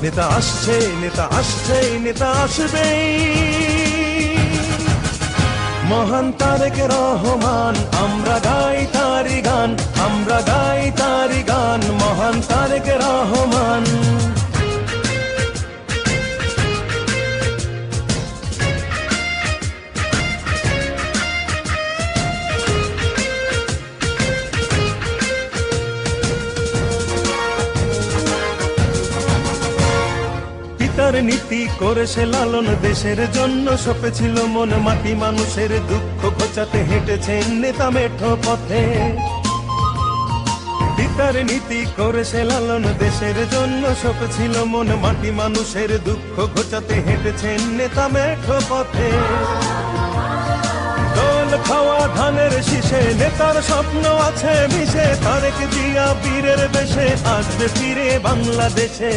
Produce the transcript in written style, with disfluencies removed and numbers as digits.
নেতা আসছে, নেতা আসছে, নেতা আসবেই। মহান তারেক রহমান, আমরা গাই তারি গান, আমরা গাই তারি গান, মহান তারেক রহমান। পিতার নীতি করেছে লালন, দেশের জন্য সপেছিল মন, মাটি মানুষের দুঃখ ঘোচাতে হেঁটেছেন নেতা মেঠো পথে। পিতার নীতি করেছে লালন, দেশের জন্য সপেছিল মন, মাটি মানুষের দুঃখ ঘোচাতে হেঁটেছেন নেতা মেঠো পথে। দোল খাওয়া ধানের শীষে নেতার স্বপ্ন আছে মিশে, তারেক জিয়া বীরের বেশে আসবে ফিরে বাংলাদেশে।